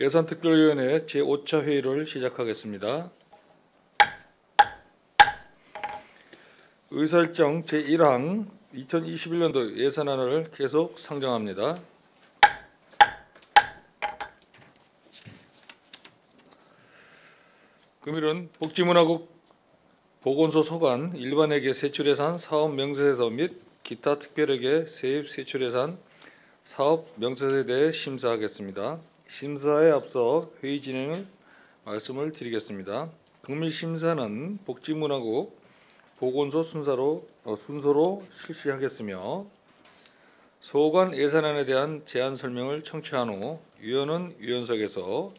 예산특별위원회 제5차 회의를 시작하겠습니다. 의사일정 제1항 2021년도 예산안을 계속 상정합니다. 금일은 복지문화국 보건소 소관 일반회계 세출예산 사업 명세서 및 기타 특별회계 세입 세출예산 사업 명세서에 대해 심사하겠습니다. 심사에 앞서 회의 진행을 말씀을 드리겠습니다. 금일 심사는 복지문화국 보건소 순서로 실시하겠으며 소관 예산안에 대한 제안 설명을 청취한 후 위원은 위원석에서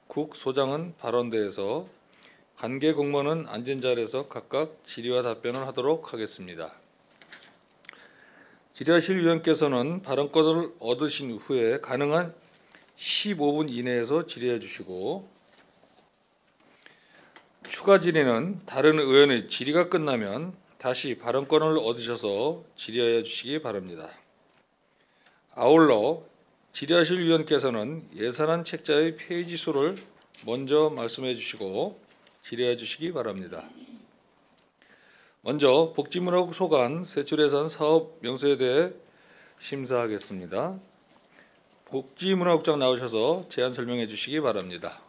국 소장은 발언대에서 관계 공무원은 앉은 자리에서 각각 질의와 답변을 하도록 하겠습니다. 질의하실 위원께서는 발언권을 얻으신 후에 가능한 15분 이내에서 질의해 주시고 추가 질의는 다른 의원의 질의가 끝나면 다시 발언권을 얻으셔서 질의하여 주시기 바랍니다. 아울러 질의하실 위원께서는 예산안 책자의 페이지 수를 먼저 말씀해 주시고 질의해 주시기 바랍니다. 먼저 복지문화국 소관 세출예산 사업 명세에 대해 심사하겠습니다. 복지문화국장 나오셔서 제안 설명해 주시기 바랍니다.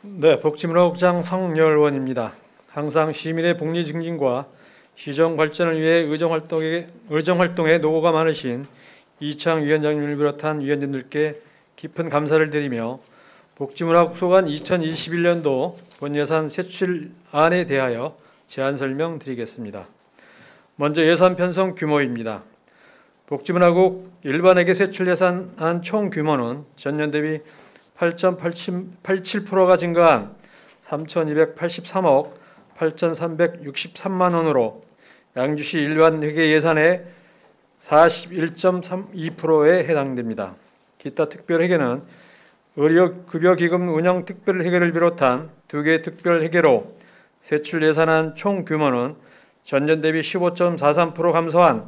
네, 복지문화국장 성열원입니다. 항상 시민의 복리 증진과 시정 발전을 위해 의정활동에 노고가 많으신 이창 위원장님을 비롯한 위원님들께 깊은 감사를 드리며 복지문화국 소관 2021년도 본예산 세출안에 대하여 제안 설명드리겠습니다. 먼저 예산 편성 규모입니다. 복지문화국 일반회계 세출 예산안 총 규모는 전년 대비 8.87%가 증가한 3,283억 8,363만 원으로 양주시 일반회계 예산의 41.32%에 해당됩니다. 기타 특별회계는 의료급여기금 운영 특별회계를 비롯한 2개 특별회계로 세출 예산안 총 규모는 전년 대비 15.43% 감소한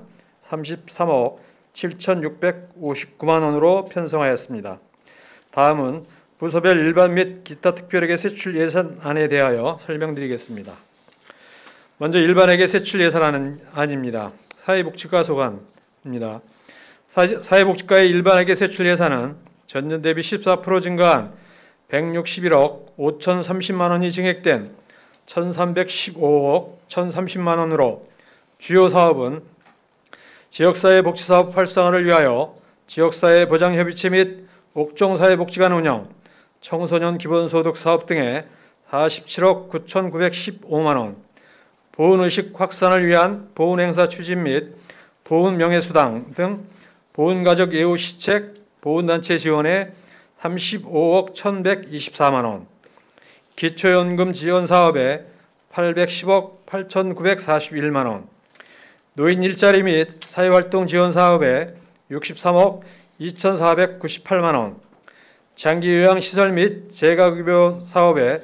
33억 7,659만 원으로 편성하였습니다. 다음은 부서별 일반 및 기타 특별회계 세출 예산안에 대하여 설명드리겠습니다. 먼저 일반회계 세출 예산안입니다. 사회복지과 소관입니다. 사회복지과의 일반회계 세출 예산은 전년 대비 14% 증가한 161억 5,030만 원이 증액된 1,315억 1,030만 원으로 주요 사업은 지역사회 복지사업 활성화를 위하여 지역사회 보장협의체 및 옥종사회복지관 운영, 청소년 기본소득 사업 등에 47억 9,915만 원, 보훈의식 확산을 위한 보훈행사 추진 및 보훈명예수당 등 보훈가족 예우시책, 보훈단체 지원에 35억 1,124만 원, 기초연금 지원 사업에 810억 8,941만 원, 노인 일자리 및 사회활동 지원 사업에 63억 2,498만 원, 장기요양시설 및 재가급여 사업에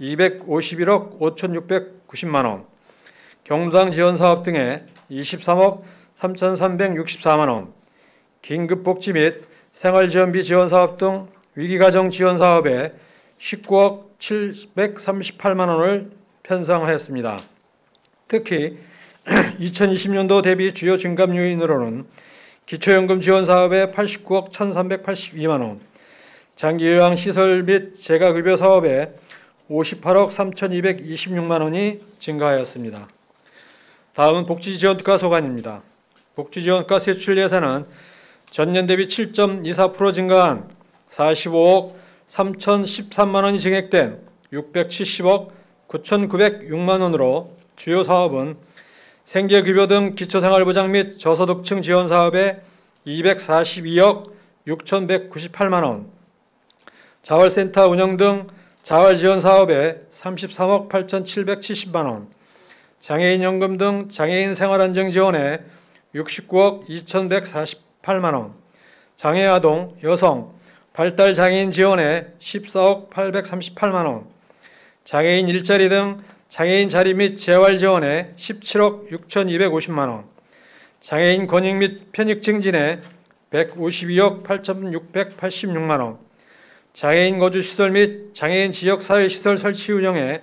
251억 5,690만 원, 경로당 지원 사업 등에 23억 3,364만 원, 긴급복지 및 생활지원비 지원 사업 등 위기가정 지원 사업에 19억 738만 원을 편성하였습니다. 특히 2020년도 대비 주요 증감 요인으로는 기초연금 지원 사업에 89억 1,382만 원, 장기요양시설 및 재가급여 사업에 58억 3,226만 원이 증가하였습니다. 다음은 복지지원과 소관입니다. 복지지원과 세출 예산은 전년 대비 7.24% 증가한 45억 3,013만 원이 증액된 670억 9,906만 원으로 주요 사업은 생계급여 등 기초생활보장 및 저소득층 지원 사업에 242억 6,198만 원, 자활센터 운영 등 자활지원 사업에 33억 8,770만 원, 장애인연금 등 장애인 생활안정 지원에 69억 2,148만 원, 장애아동, 여성, 발달장애인 지원에 14억 838만 원, 장애인 일자리 등 장애인 자립 및 재활 지원에 17억 6,250만 원, 장애인 권익 및 편익 증진에 152억 8,686만 원, 장애인 거주시설 및 장애인 지역사회시설 설치 운영에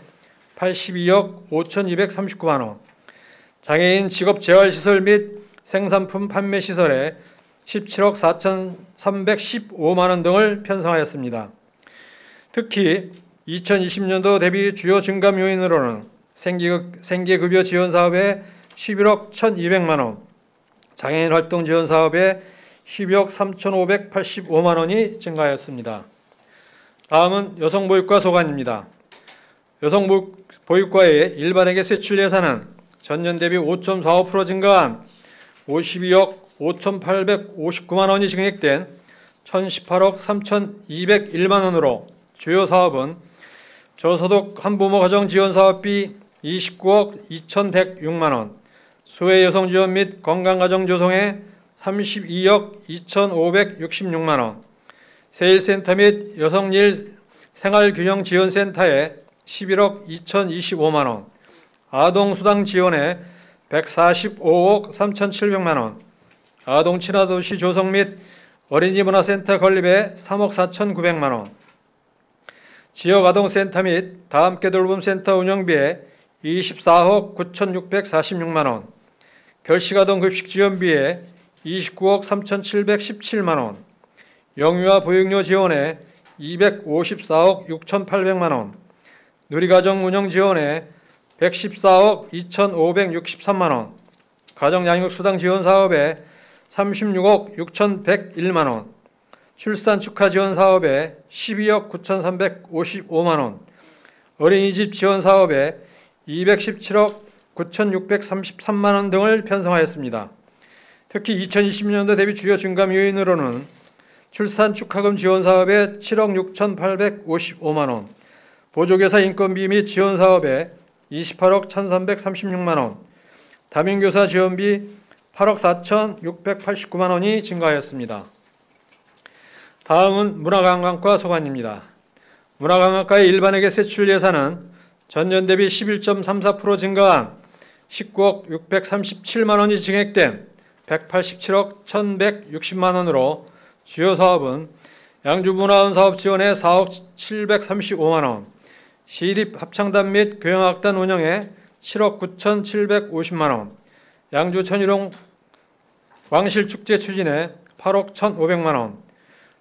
82억 5,239만 원, 장애인 직업재활시설 및 생산품 판매시설에 17억 4,315만 원 등을 편성하였습니다. 특히 2020년도 대비 주요 증감 요인으로는 생계급여 지원 사업에 11억 1,200만 원, 장애인 활동 지원 사업에 12억 3,585만 원이 증가하였습니다. 다음은 여성보육과 소관입니다. 여성보육과의 일반회계 세출 예산은 전년 대비 5.45% 증가한 52억 5,859만 원이 증액된 1,018억 3,201만 원으로 주요 사업은 저소득 한부모 가정 지원 사업비 29억 2,106만 원, 수혜 여성 지원 및 건강가정 조성에 32억 2,566만 원, 세일센터 및 여성일 생활균형 지원센터에 11억 2,025만 원, 아동수당 지원에 145억 3,700만 원, 아동 친화도시 조성 및 어린이 문화센터 건립에 3억 4,900만 원, 지역아동센터 및 다함께 돌봄센터 운영비에 24억 9,646만 원, 결식아동 급식 지원비에 29억 3,717만 원, 영유아 보육료 지원에 254억 6,800만 원, 누리가정 운영 지원에 114억 2,563만 원, 가정양육수당 지원 사업에 36억 6,101만 원, 출산 축하 지원 사업에 12억 9,355만 원, 어린이집 지원 사업에 217억 9,633만 원 등을 편성하였습니다. 특히 2020년도 대비 주요 증감 요인으로는 출산 축하금 지원 사업에 7억 6,855만 원, 보조교사 인건비 및 지원 사업에 28억 1,336만 원, 담임교사 지원비 8억 4,689만 원이 증가하였습니다. 다음은 문화관광과 소관입니다. 문화관광과의 일반회계 세출 예산은 전년 대비 11.34% 증가한 19억 637만 원이 증액된 187억 1,160만 원으로 주요 사업은 양주문화원 사업 지원에 4억 735만 원, 시립합창단 및 교향악단 운영에 7억 9,750만 원, 양주 천일홍 왕실축제 추진에 8억 1,500만 원,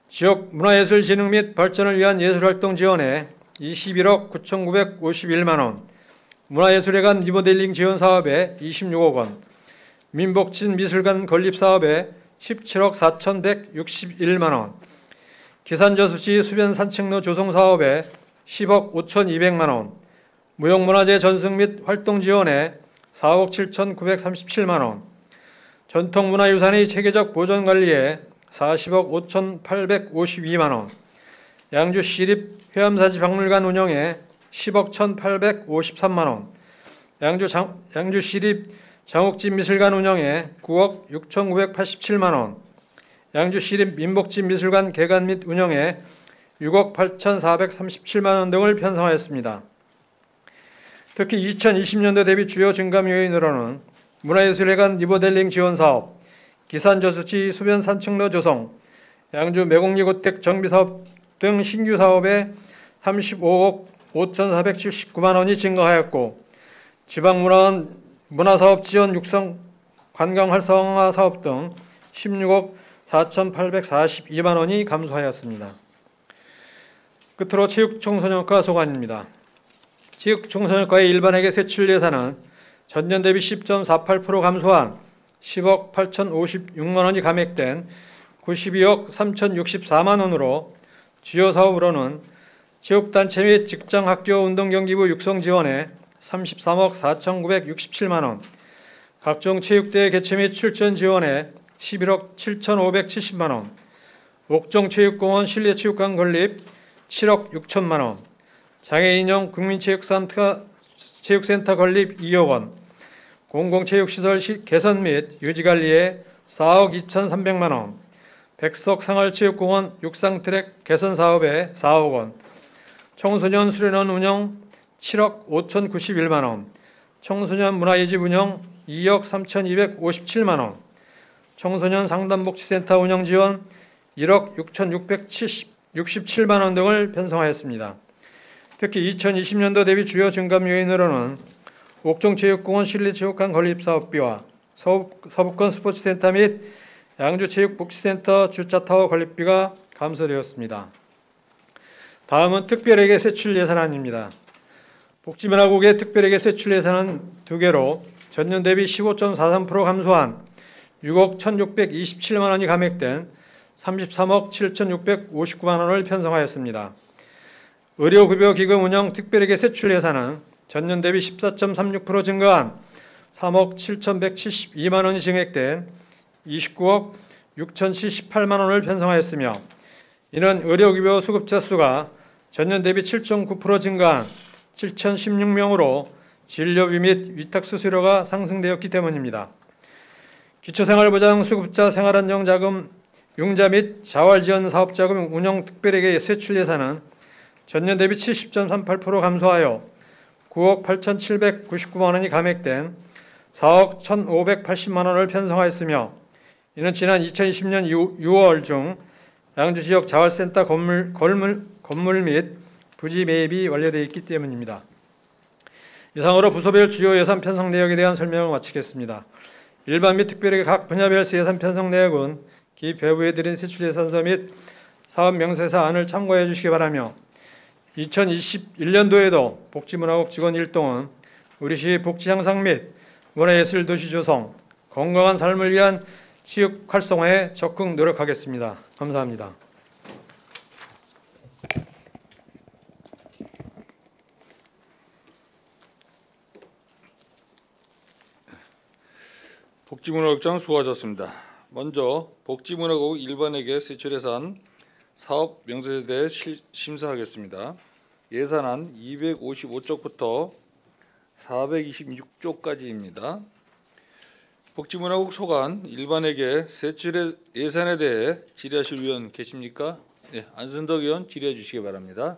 지역 문화예술 진흥 및 발전을 위한 예술활동 지원에 21억 9,951만 원, 문화예술회관 리모델링 지원 사업에 26억 원, 민복진 미술관 건립 사업에 17억 4,161만 원, 기산저수지 수변 산책로 조성 사업에 10억 5,200만 원, 무형문화재 전승 및 활동 지원에 4억 7,937만 원, 전통문화유산의 체계적 보존 관리에 40억 5,852만 원, 양주시립 회암사지 박물관 운영에 10억 1,853만 원, 양주시립 장옥진 미술관 운영에 9억 6,987만 원, 양주시립 민복진 미술관 개관 및 운영에 6억 8,437만 원 등을 편성하였습니다. 특히 2020년도 대비 주요 증감 요인으로는 문화예술회관 리모델링 지원 사업, 기산저수지 수변 산책로 조성, 양주 매곡리고택 정비사업 등 신규 사업에 35억 5,479만 원이 증가하였고, 지방문화원 문화사업 지원 육성 관광 활성화 사업 등 16억 4,842만 원이 감소하였습니다. 끝으로 체육청소년과 소관입니다. 체육청소년과의 일반회계 세출 예산은 전년 대비 10.48% 감소한 10억 8,056만 원이 감액된 92억 3,064만 원으로 주요 사업으로는 체육단체 및 직장학교 운동경기부 육성 지원에 33억 4,967만 원, 각종 체육대회 개최 및 출전 지원에 11억 7,570만 원, 옥정체육공원 실내체육관 건립 7억 6천만 원, 장애인형 국민체육센터 건립 2억 원, 공공체육시설 개선 및 유지관리에 4억 2,300만 원, 백석생활체육공원 육상트랙 개선 사업에 4억 원, 청소년 수련원 운영 7억 5,091만 원, 청소년 문화예집 운영 2억 3,257만 원, 청소년 상담복지센터 운영 지원 1억 6,667만 원 등을 편성하였습니다. 특히 2020년도 대비 주요 증감 요인으로는 옥정체육공원 실내체육관 건립사업비와 서북권 스포츠센터 및 양주체육복지센터 주차타워 건립비가 감소되었습니다. 다음은 특별회계 세출 예산안입니다. 복지문화국의 특별회계 세출 예산은 2개로 전년 대비 15.43% 감소한 6억 1,627만 원이 감액된 33억 7,659만 원을 편성하였습니다. 의료급여기금 운영 특별회계 세출 예산은 전년 대비 14.36% 증가한 3억 7,172만 원이 증액된 29억 6,078만 원을 편성하였으며, 이는 의료급여 수급자 수가 전년 대비 7.9% 증가한 7,016명으로 진료비 및 위탁수수료가 상승되었기 때문입니다. 기초생활보장 수급자 생활안정자금 융자 및 자활지원사업자금 운영 특별회계 세출 예산은 전년 대비 70.38% 감소하여 9억 8,799만 원이 감액된 4억 1,580만 원을 편성하였으며, 이는 지난 2020년 6월 중 양주지역 자활센터 건물 및 부지 매입이 완료되어 있기 때문입니다. 이상으로 부서별 주요 예산 편성 내역에 대한 설명을 마치겠습니다. 일반 및 특별회계 각 분야별 예산 편성 내역은 기 배부해 드린 세출 예산서 및 사업 명세서 안을 참고해 주시기 바라며, 2021년도에도 복지문화국 직원 일동은 우리시 복지 향상 및 문화예술 도시 조성, 건강한 삶을 위한 지역 활성화에 적극 노력하겠습니다. 감사합니다. 복지문화국장 수고하셨습니다. 먼저 복지문화국 일반회계 세출예산 사업 명세서에 대해 심사하겠습니다. 예산안 255쪽부터 426쪽까지입니다. 복지문화국 소관 일반회계 세출 예산에 대해 질의하실 위원 계십니까? 네, 안순덕 의원 질의해 주시기 바랍니다.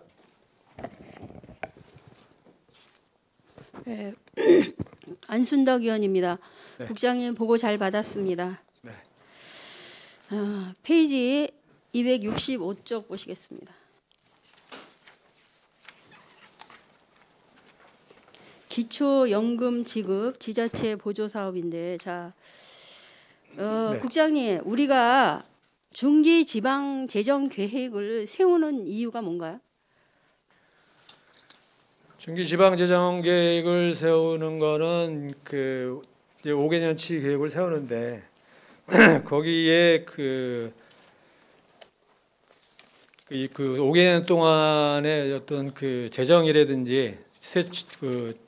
네, 안순덕 의원입니다. 네. 국장님 보고 잘 받았습니다. 네. 페이지 265쪽 보시겠습니다. 기초연금 지급 지자체 보조 사업인데, 자, 네. 국장님, 우리가 중기 지방 재정 계획을 세우는 이유가 뭔가요? 중기지방재정 계획을 세우는 거는 그 이제 5개년치 계획을 세우는데 거기에 그 5개년 동안의 어떤 그 재정이라든지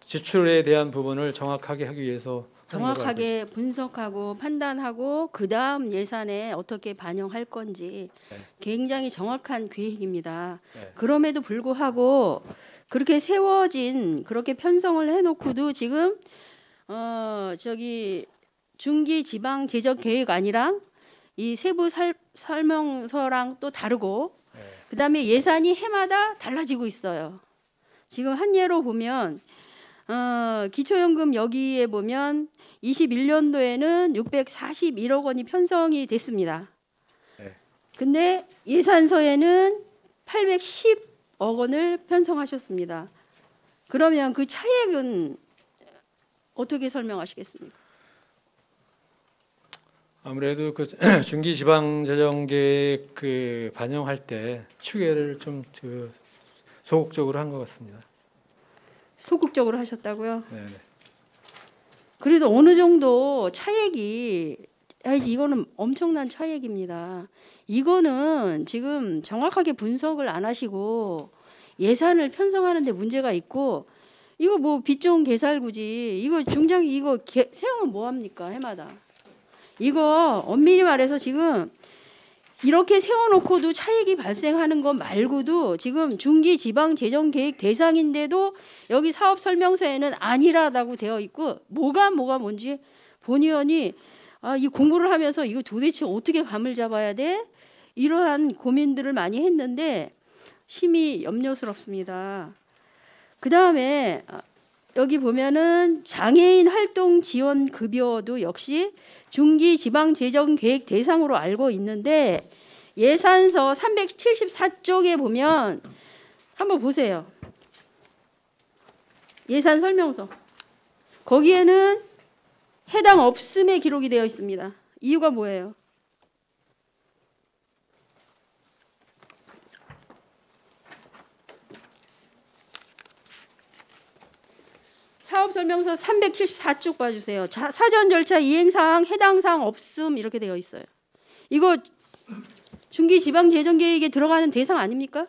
지출에 대한 부분을 정확하게 하기 위해서 정확하게 분석하고 판단하고 그 다음 예산에 어떻게 반영할 건지 네. 굉장히 정확한 계획입니다. 네. 그럼에도 불구하고 그렇게 세워진, 그렇게 편성을 해놓고도 지금 저기 중기 지방 재정 계획안이랑 이 세부 설명서랑 또 다르고, 네. 그다음에 예산이 해마다 달라지고 있어요. 지금 한 예로 보면 기초연금 여기에 보면 21년도에는 641억 원이 편성이 됐습니다. 네. 근데 예산서에는 810억 원을 편성하셨습니다. 그러면 그 차액은 어떻게 설명하시겠습니까? 아무래도 그 중기지방재정계획 그 반영할 때 추계를 좀 소극적으로 한 것 같습니다. 소극적으로 하셨다고요? 네. 그래도 어느 정도 차액이, 이거는 엄청난 차액입니다. 이거는 지금 정확하게 분석을 안 하시고 예산을 편성하는 데 문제가 있고, 이거 뭐 빚 좋은 개살구지, 이거 중장기 이거 세우면 뭐 합니까 해마다. 이거 엄밀히 말해서 지금 이렇게 세워놓고도 차익이 발생하는 것 말고도 지금 중기 지방 재정 계획 대상인데도 여기 사업 설명서에는 아니라고 되어 있고, 뭐가 뭔지 본 의원이 이 공부를 하면서 이거 도대체 어떻게 감을 잡아야 돼? 이러한 고민들을 많이 했는데 심히 염려스럽습니다. 그다음에 여기 보면은 장애인 활동 지원 급여도 역시 중기 지방 재정 계획 대상으로 알고 있는데 예산서 374쪽에 보면 한번 보세요. 예산 설명서. 거기에는 해당 없음에 기록이 되어 있습니다. 이유가 뭐예요? 사업설명서 374쪽 봐주세요. 사전 절차 이행사항 해당 사항 없음 이렇게 되어 있어요. 이거 중기지방재정계획에 들어가는 대상 아닙니까?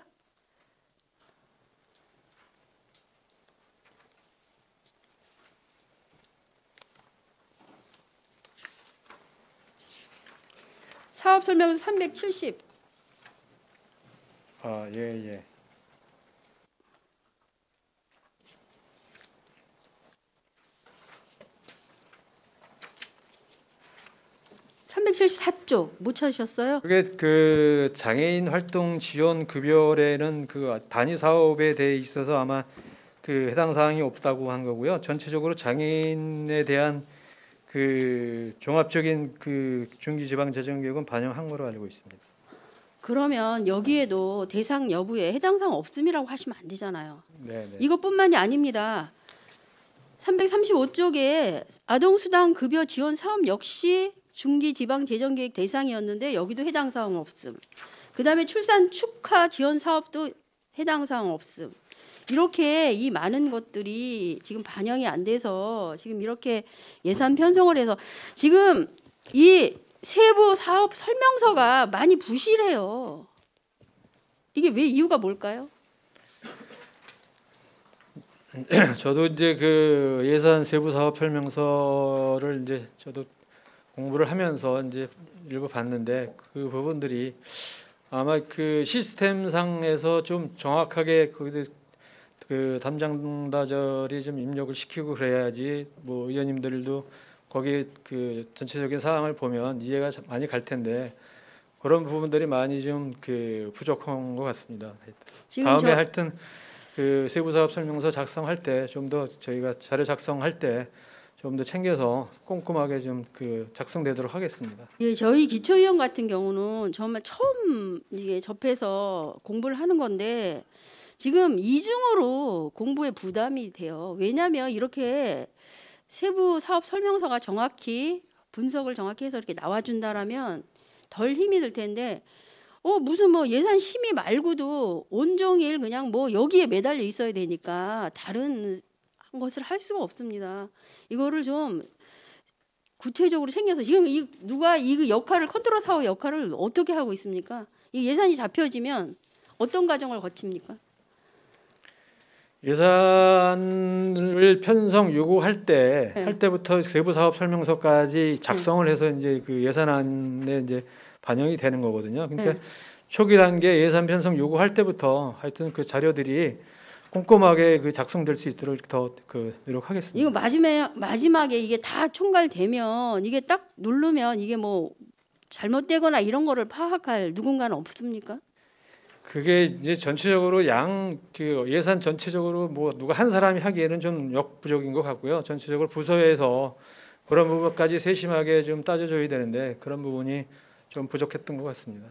사업설명서 370. 아, 예, 예. 374쪽 못 찾으셨어요? 그게 그 장애인 활동 지원 급여에는 그 단위 사업에 대해 있어서 아마 그 해당 사항이 없다고 한 거고요. 전체적으로 장애인에 대한 그 종합적인 그 중기지방재정계획은 반영한 거로 알고 있습니다. 그러면 여기에도 대상 여부에 해당 사항 없음이라고 하시면 안 되잖아요. 네, 네. 이것뿐만이 아닙니다. 335쪽에 아동수당 급여 지원 사업 역시 중기지방재정계획 대상이었는데 여기도 해당 사항 없음. 그다음에 출산 축하 지원 사업도 해당 사항 없음. 이렇게 이 많은 것들이 지금 반영이 안 돼서 지금 이렇게 예산 편성을 해서 지금 이 세부 사업 설명서가 많이 부실해요. 이게 왜 이유가 뭘까요? 저도 이제 그 예산 세부 사업 설명서를 이제 저도 공부를 하면서 이제 일부 봤는데 그 부분들이 아마 그 시스템상에서 좀 정확하게 그 담당자들이 좀 입력을 시키고 그래야지 뭐 의원님들도 거기 그 전체적인 사항을 보면 이해가 많이 갈 텐데 그런 부분들이 많이 좀 그 부족한 것 같습니다. 다음에 하여튼 그 세부 사업 설명서 작성할 때 좀 더 저희가 자료 작성할 때 좀 더 챙겨서 꼼꼼하게 좀 그 작성되도록 하겠습니다. 예, 저희 기초위원 같은 경우는 정말 처음 이게 접해서 공부를 하는 건데 지금 이중으로 공부에 부담이 돼요. 왜냐하면 이렇게 세부 사업 설명서가 정확히 분석을 정확히 해서 이렇게 나와준다라면 덜 힘이 들 텐데 무슨 뭐 예산 심의 말고도 온종일 그냥 뭐 여기에 매달려 있어야 되니까 다른 것을 할 수가 없습니다. 이거를 좀 구체적으로 챙겨서 지금 누가 이 역할을 컨트롤 타워 역할을 어떻게 하고 있습니까? 이 예산이 잡혀지면 어떤 과정을 거칩니까? 예산을 편성 요구할 때 네. 할 때부터 세부 사업 설명서까지 작성을 해서 이제 그 예산안에 이제 반영이 되는 거거든요. 그러니까 네. 초기 단계 예산 편성 요구할 때부터 하여튼 그 자료들이 꼼꼼하게 그 작성될 수 있도록 더 그 노력하겠습니다. 이거 마지막에 이게 다 총괄되면 이게 딱 누르면 이게 뭐 잘못되거나 이런 거를 파악할 누군가는 없습니까? 그게 이제 전체적으로 그 예산 전체적으로 뭐 누가 한 사람이 하기에는 좀 역부족인 것 같고요. 전체적으로 부서에서 그런 부분까지 세심하게 좀 따져줘야 되는데 그런 부분이 좀 부족했던 것 같습니다.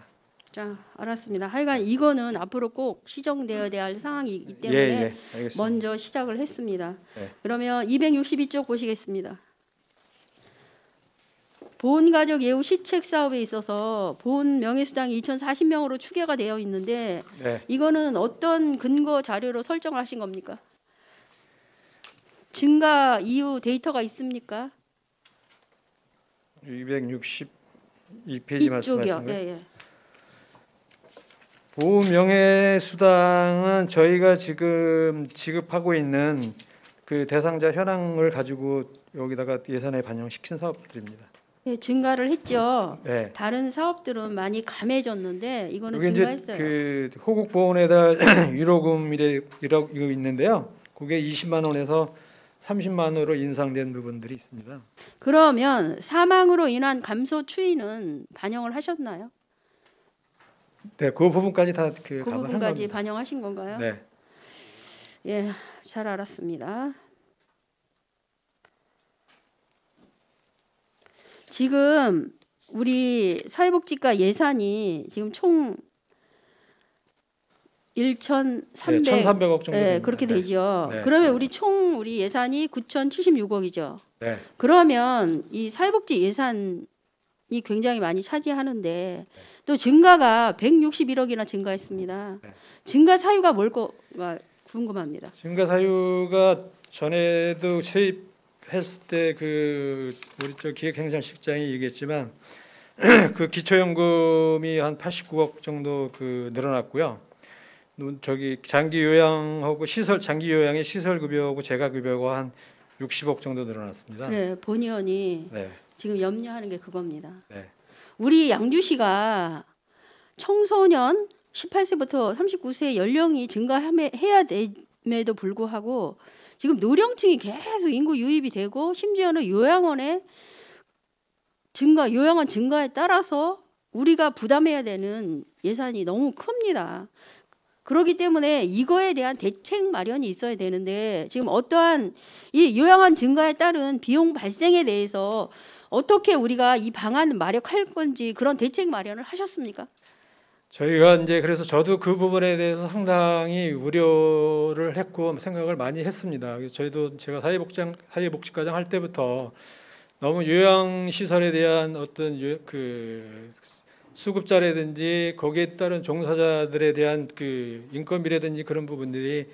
자, 알았습니다. 하여간 이거는 앞으로 꼭 시정되어야 할 상황이기 때문에 예, 알겠습니다. 먼저 시작을 했습니다. 네. 그러면 262쪽 보시겠습니다. 보훈가족 예우 시책 사업에 있어서 보훈 명예수당이 2,040명으로 추계가 되어 있는데 네. 이거는 어떤 근거 자료로 설정을 하신 겁니까? 증가 이후 데이터가 있습니까? 262페이지 말씀하신 이쪽이요. 거예요? 예. 보훈 명예수당은 저희가 지금 지급하고 있는 그 대상자 현황을 가지고 여기다가 예산에 반영시킨 사업들입니다. 예, 증가를 했죠. 네. 다른 사업들은 많이 감해졌는데 이거는 그게 이제 증가했어요. 그 호국 보훈에다 위로금이라고 있는데요. 그게 20만 원에서 30만 원으로 인상된 부분들이 있습니다. 그러면 사망으로 인한 감소 추이는 반영을 하셨나요? 네, 그 부분까지 다 그 그 감안한 부분까지 겁니다. 반영하신 건가요? 네. 예, 잘 알았습니다. 지금 우리 사회복지과 예산이 지금 총 1,300, 네, 1,300억 정도 예, 됩니다. 그렇게 네. 되죠. 네. 그러면 우리 예산이 9,076억이죠. 네. 그러면 이 사회복지 예산이 굉장히 많이 차지하는데 또 증가가 161억이나 증가했습니다. 네. 증가 사유가 뭘까 궁금합니다. 증가 사유가 전에도 세입했을 때 그 우리 쪽 기획행정실장이 얘기했지만 그 기초연금이 한 89억 정도 그 늘어났고요. 저기 장기 요양하고 시설 장기 요양의 시설 급여하고 재가 급여가 한 60억 정도 늘어났습니다. 그래, 본 의원이 네. 지금 지금 염려하는 게 그겁니다. 네. 우리 양주시가 청소년 18세부터 39세 연령이 증가해야 됨에도 불구하고 지금 노령층이 계속 인구 유입이 되고 심지어는 요양원 증가에 따라서 우리가 부담해야 되는 예산이 너무 큽니다. 그렇기 때문에 이거에 대한 대책 마련이 있어야 되는데 지금 어떠한 이 요양원 증가에 따른 비용 발생에 대해서 어떻게 우리가 이 방안을 마련할 건지 그런 대책 마련을 하셨습니까? 저희가 이제 그래서 저도 그 부분에 대해서 상당히 우려를 했고 생각을 많이 했습니다. 그래서 저희도 제가 사회복지과장 할 때부터 너무 요양시설에 대한 어떤 그 수급자라든지 거기에 따른 종사자들에 대한 그 인건비라든지 그런 부분들이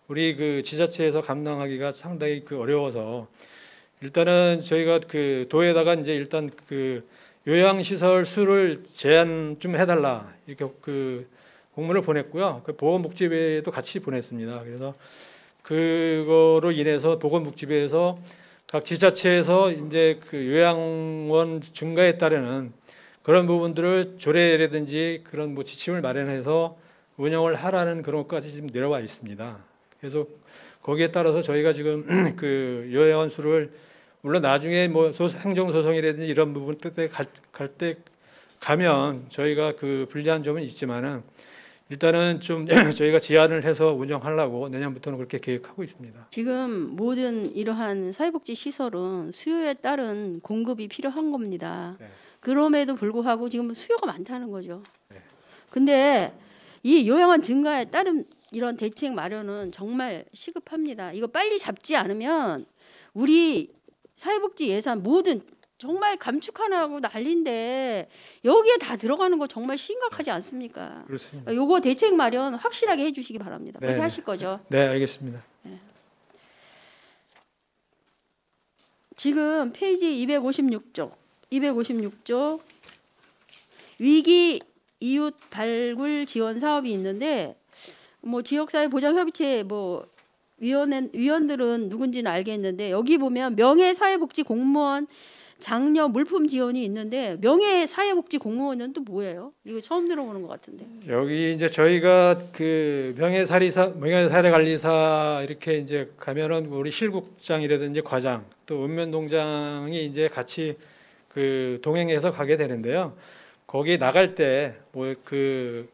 우리 그 지자체에서 감당하기가 상당히 그 어려워서 일단은 저희가 그 도에다가 이제 일단 그 요양시설 수를 제한 좀 해달라 이렇게 그 공문을 보냈고요. 그 보건복지부에도 같이 보냈습니다. 그래서 그거로 인해서 보건복지부에서 각 지자체에서 이제 그 요양원 증가에 따르는 그런 부분들을 조례라든지 그런 뭐 지침을 마련해서 운영을 하라는 그런 것까지 지금 내려와 있습니다. 그래서 거기에 따라서 저희가 지금 그 요양원 수를 물론 나중에 뭐 행정소송이라든지 이런 부분 때 갈 때 가면 저희가 그 불리한 점은 있지만은 일단은 좀 저희가 제한을 해서 운영하려고 내년부터는 그렇게 계획하고 있습니다. 지금 모든 이러한 사회복지 시설은 수요에 따른 공급이 필요한 겁니다. 네. 그럼에도 불구하고 지금 수요가 많다는 거죠. 네. 근데 이 요양원 증가에 따른 이런 대책 마련은 정말 시급합니다. 이거 빨리 잡지 않으면 우리 사회복지 예산 모든 정말 감축하라고 난리인데 여기에 다 들어가는 거 정말 심각하지 않습니까? 그렇습니다. 요거 대책 마련 확실하게 해주시기 바랍니다. 그렇게 네. 하실 거죠? 네, 알겠습니다. 지금 페이지 256쪽 위기 이웃 발굴 지원 사업이 있는데 뭐 지역사회 보장협의체 뭐 위원들은 누군지는 알겠는데 여기 보면 명예사회복지 공무원 장려 물품 지원이 있는데 명예사회복지 공무원은 또 뭐예요? 이거 처음 들어보는 것 같은데. 여기 이제 저희가 그 명예사례관리사 이렇게 이제 가면은 우리 실국장이라든지 과장 또 읍면동장이 이제 같이 그 동행해서 가게 되는데요. 거기 나갈 때 뭐 그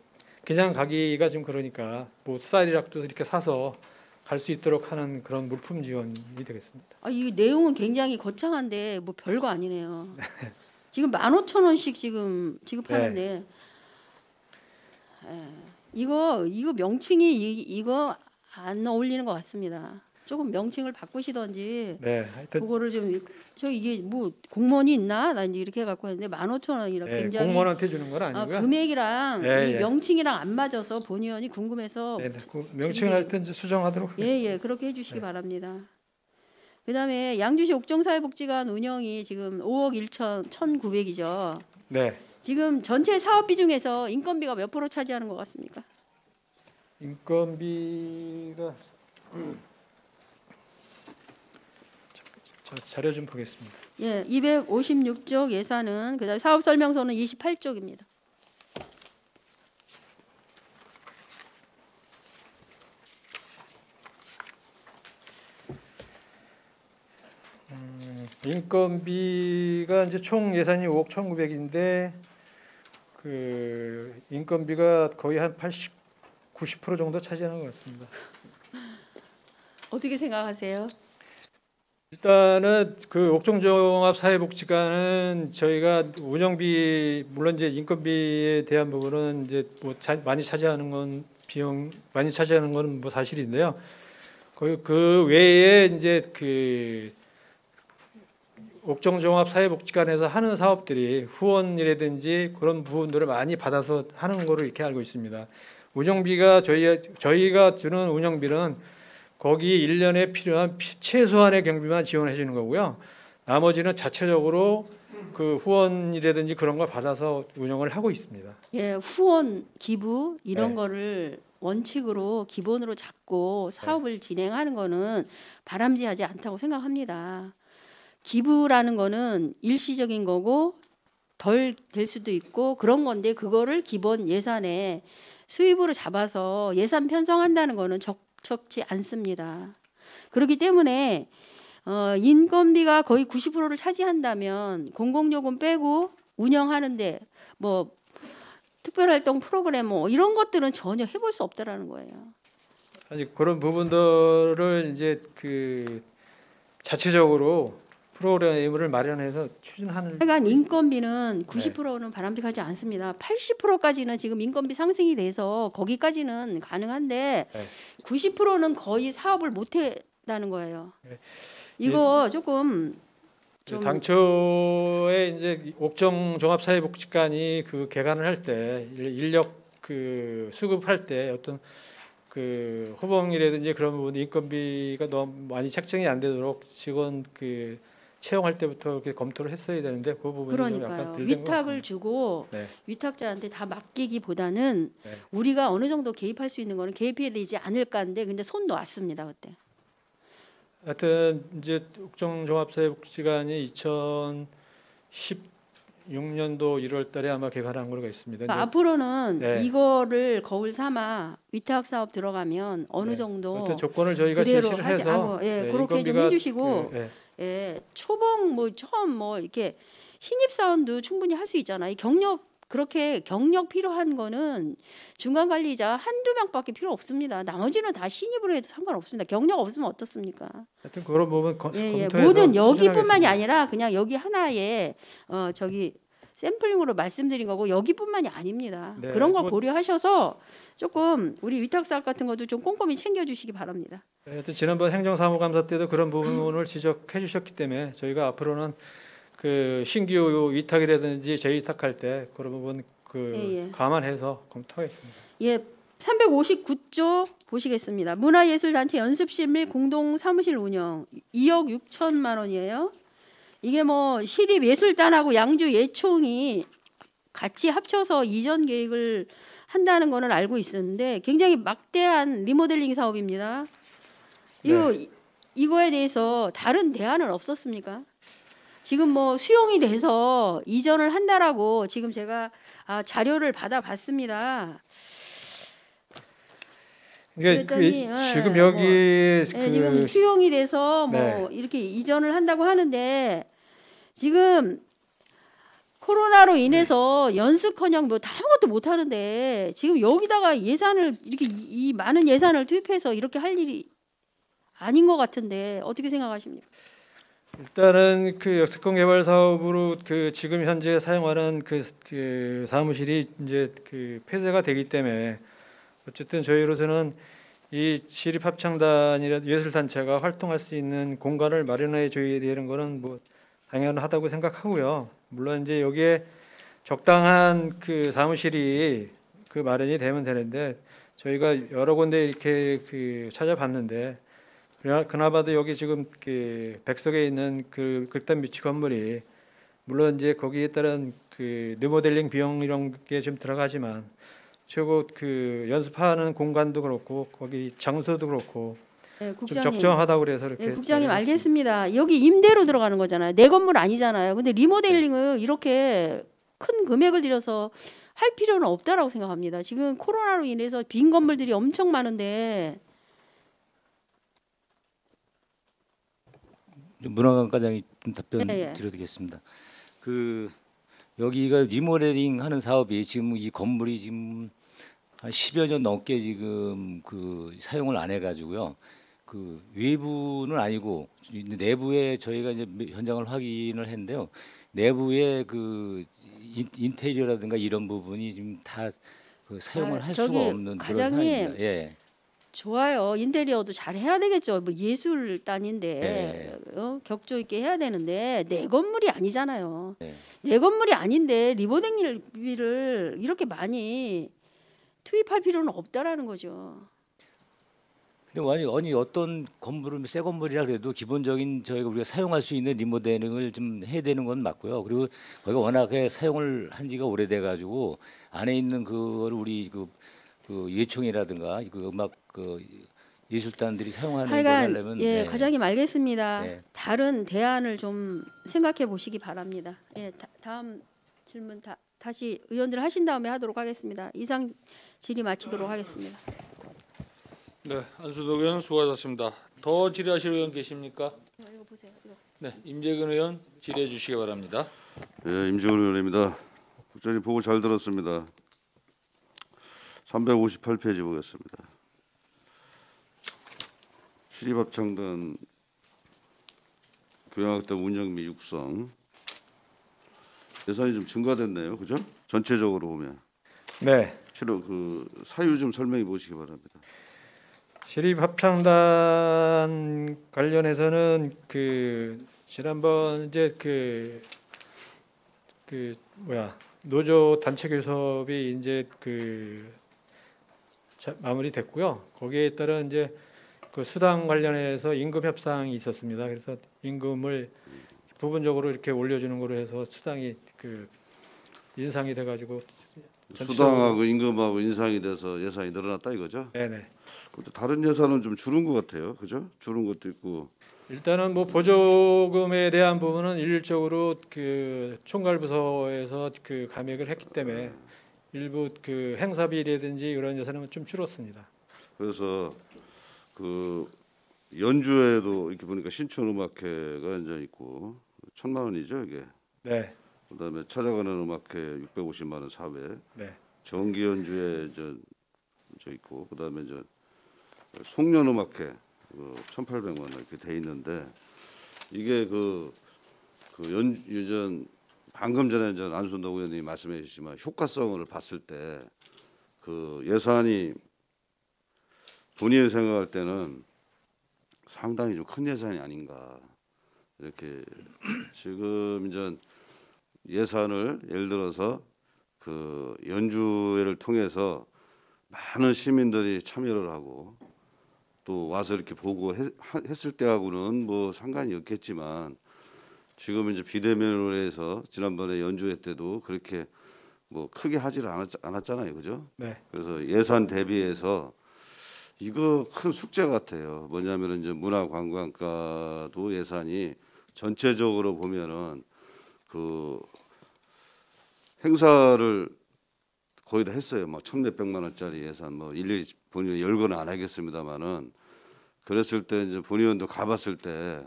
그냥 가기가 좀 그러니까 뭐 쌀이락도 이렇게 사서 갈 수 있도록 하는 그런 물품 지원이 되겠습니다. 아, 이 내용은 굉장히 거창한데 뭐 별거 아니네요. 지금 15,000원씩 지금 지급하는데 이거 명칭이 이거 안 어울리는 것 같습니다. 조금 명칭을 바꾸시던지 네, 하여튼 그거를 좀 저 이게 뭐 공무원이 있나? 나 이제 이렇게 갖고 했는데 15,000원이라 네, 굉장히 공무원한테 주는 건 아니고요. 금액이랑 예, 이 예. 명칭이랑 안 맞아서 본 의원이 궁금해서 네, 그 명칭을 하여튼 이제 수정하도록 하겠습니다. 예, 그렇게 해주시기 네. 바랍니다. 그다음에 양주시 옥정사회복지관 운영이 지금 5억 1,900이죠. 네, 지금 전체 사업비 중에서 인건비가 몇 프로 차지하는 것 같습니까? 인건비가 자료 좀 보겠습니다. 예, 256쪽 예산은 그다음 사업 설명서는 28쪽입니다. 인건비가 이제 총 예산이 5억 1,900인데 그 인건비가 거의 한 90% 정도 차지하는 것 같습니다. 어떻게 생각하세요? 일단은 그 옥정종합사회복지관은 저희가 운영비 물론 이제 인건비에 대한 부분은 이제 뭐 많이 차지하는 건 비용 많이 차지하는 건 뭐 사실인데요. 그 외에 이제 그 옥정종합사회복지관에서 하는 사업들이 후원이라든지 그런 부분들을 많이 받아서 하는 거로 이렇게 알고 있습니다. 운영비가 저희가 주는 운영비는 거기 1년에 필요한 최소한의 경비만 지원해 주는 거고요. 나머지는 자체적으로 그 후원이라든지 그런 걸 받아서 운영을 하고 있습니다. 예, 후원, 기부 이런 네. 거를 원칙으로 기본으로 잡고 사업을 진행하는 거는 바람직하지 않다고 생각합니다. 기부라는 거는 일시적인 거고 덜 될 수도 있고 그런 건데 그거를 기본 예산에 수입으로 잡아서 예산 편성한다는 거는 적절치 않습니다. 그렇기 때문에 인건비가 거의 90%를 차지한다면 공공요금 빼고 운영하는데 뭐 특별활동 프로그램 뭐 이런 것들은 전혀 해볼 수 없다라는 거예요. 아니 그런 부분들을 이제 그 자체적으로 프로그램을 마련해서 추진하는. 하여간 인건비는 90%는 바람직하지 않습니다. 80%까지는 지금 인건비 상승이 돼서 거기까지는 가능한데 네. 90%는 거의 사업을 못 한다는 거예요. 네. 이거 조금 좀 당초에 이제 옥정종합사회복지관이 그 개관을 할 때 인력 그 수급할 때 어떤 그 호봉이라든지 그런 부분 인건비가 너무 많이 책정이 안 되도록 직원 그 채용할 때부터 이렇게 검토를 했어야 되는데 그 부분이 좀 그러니까요. 약간 덜 된 것 위탁을 같습니다. 주고 네. 위탁자한테 다 맡기기보다는 네. 우리가 어느 정도 개입할 수 있는 거는 개입해야 되지 않을까 하는데 근데 손 놓았습니다 그때. 하여튼 이제 옥정종합사회복지관이 2016년도 1월달에 아마 개관한 걸로 있습니다. 그러니까 앞으로는 네. 이거를 거울 삼아 위탁 사업 들어가면 어느 네. 정도 어떤 조건을 저희가 그대로 제시를 하지 해서 않고 예, 그렇게 좀 인건비가 해주시고 그, 예, 초봉 뭐 처음 뭐 이렇게 신입 사원도 충분히 할 수 있잖아요. 이 경력 그렇게 경력 필요한 거는 중간 관리자 한두 명밖에 필요 없습니다. 나머지는 다 신입으로 해도 상관없습니다. 경력 없으면 어떻습니까? 하여튼 그런 부분 예, 검토해서 모든 여기뿐만이 추진하겠습니다. 아니라 그냥 여기 하나의 저기 샘플링으로 말씀드린 거고 여기뿐만이 아닙니다. 네, 그런 걸 뭐- 고려하셔서 조금 우리 위탁 사업 같은 것도 좀 꼼꼼히 챙겨주시기 바랍니다. 하여튼 지난번 행정사무감사 때도 그런 부분을 지적해 주셨기 때문에 저희가 앞으로는 그 신규 위탁이라든지 재위탁할 때 그런 부분 그 예, 예. 감안해서 검토하겠습니다. 예, 359조 보시겠습니다. 문화예술단체 연습실 및 공동 사무실 운영 2억 6천만 원이에요. 이게 뭐 시립예술단하고 양주 예총이 같이 합쳐서 이전 계획을 한다는 거는 알고 있었는데 굉장히 막대한 리모델링 사업입니다. 이거에 대해서 다른 대안은 없었습니까? 지금 뭐 수용이 돼서 이전을 한다라고 지금 제가 자료를 받아봤습니다. 이게 그랬더니, 지금 예, 여기 예, 그 지금 수용이 돼서 뭐 네. 이렇게 이전을 한다고 하는데 지금 코로나로 인해서 연습커녕 뭐 아무것도 못 하는데 지금 여기다가 예산을 이렇게 이 많은 예산을 투입해서 이렇게 할 일이 아닌 것 같은데 어떻게 생각하십니까? 일단은 그 역세권 개발 사업으로 그 지금 현재 사용하는 그 사무실이 이제 그 폐쇄가 되기 때문에 어쨌든 저희로서는 이 시립합창단이라 예술단체가 활동할 수 있는 공간을 마련해 줘야 되는 거는 뭐 당연하다고 생각하고요. 물론 이제 여기에 적당한 그 사무실이 그 마련이 되면 되는데 저희가 여러 군데 이렇게 그 찾아봤는데 그나마도 여기 지금 그 백석에 있는 그 극단 비치 건물이 물론 이제 거기에 따른 그 리모델링 비용 이런 게 좀 들어가지만 최고 그 연습하는 공간도 그렇고 거기 장소도 그렇고 네, 좀 국장님. 적정하다고 그래서 이렇게 네, 국장님 마련했습니다. 알겠습니다. 여기 임대로 들어가는 거잖아요. 내 건물 아니잖아요. 근데 리모델링을 이렇게 큰 금액을 들여서 할 필요는 없다라고 생각합니다. 지금 코로나로 인해서 빈 건물들이 엄청 많은데 문화관 과장이 좀 답변 예, 예. 드려드리겠습니다. 그 여기가 리모델링 하는 사업이 지금 이 건물이 지금 한 10여 년 넘게 지금 그 사용을 안 해가지고요. 그 외부는 아니고 내부에 저희가 이제 현장을 확인을 했는데요. 내부에 그 인테리어라든가 이런 부분이 지금 다 그 사용을 할 수가 저기 없는 그런 과장님, 상황입니다. 예. 좋아요. 인테리어도 잘 해야 되겠죠. 뭐 예술단인데 네. 격조 있게 해야 되는데 내 건물이 아니잖아요. 네. 내 건물이 아닌데 리모델링비를 이렇게 많이 투입할 필요는 없다라는 거죠. 근데 아니 어떤 건물은 새 건물이라 그래도 기본적인 저희가 우리가 사용할 수 있는 리모델링을 좀 해야 되는 건 맞고요. 그리고 거기가 워낙에 사용을 한 지가 오래돼 가지고 안에 있는 그거를 우리 그 예총이라든가 그 음악 그 예술단들이 사용하는 걸 하여간 하려면 예, 네. 과장님 알겠습니다. 네. 다른 대안을 좀 생각해 보시기 바랍니다. 예, 다음 질문 다시 의원들 하신 다음에 하도록 하겠습니다. 이상 질의 마치도록 하겠습니다. 네, 안순덕 의원 수고하셨습니다. 더 질의하실 의원 계십니까? 이거 보세요. 이거. 네, 임재근 의원 질의해 주시기 바랍니다. 예, 임재근 의원입니다. 국장님 보고 잘 들었습니다. 358페이지 보겠습니다. 시립합창단 교향악단 운영 및 육성 예산이 좀 증가됐네요, 그죠? 전체적으로 보면 네. 실로 그 사유 좀 설명해 보시기 바랍니다. 시립합창단 관련해서는 그 지난번 이제 노조 단체 교섭이 이제 마무리됐고요. 거기에 따른 이제 그 수당 관련해서 임금 협상이 있었습니다. 그래서 임금을 부분적으로 이렇게 올려주는 거로 해서 수당이 그 인상이 돼가지고 수당하고 임금하고 인상이 돼서 예산이 늘어났다 이거죠? 네네. 근데 다른 예산은 좀 줄은 것 같아요, 그죠? 줄은 것도 있고. 일단은 뭐 보조금에 대한 부분은 일률적으로 그 총괄부서에서 그 감액을 했기 때문에 일부 그 행사비라든지 이런 예산은 좀 줄었습니다. 그래서 그 연주회도 이렇게 보니까 신촌음악회가 이제 있고 1,000만 원이죠 이게. 네, 그다음에 찾아가는 음악회 650만 원 사회. 네, 정기 연주회 저 있고 그다음에 이제 송년음악회 1,800만 원 이렇게 돼 있는데 이게 유전 방금 전에 이제 안순덕 의원님이 말씀해 주시지만 효과성을 봤을 때 그 예산이 본인이 생각할 때는 상당히 좀 큰 예산이 아닌가 이렇게 지금 이제 예산을 예를 들어서 그 연주회를 통해서 많은 시민들이 참여를 하고 또 와서 이렇게 보고 했을 때하고는 뭐 상관이 없겠지만 지금 이제 비대면으로 해서 지난번에 연주회 때도 그렇게 뭐 크게 하지를 않았잖아요, 그죠? 네. 그래서 예산 대비해서 이거 큰 숙제 같아요. 뭐냐면은 이제 문화관광과도 예산이 전체적으로 보면은 그 행사를 거의 다 했어요. 뭐 1,몇백만 원짜리 예산 뭐 일일이 본의 열거는 안 하겠습니다만은 그랬을 때 이제 본의원도 가봤을 때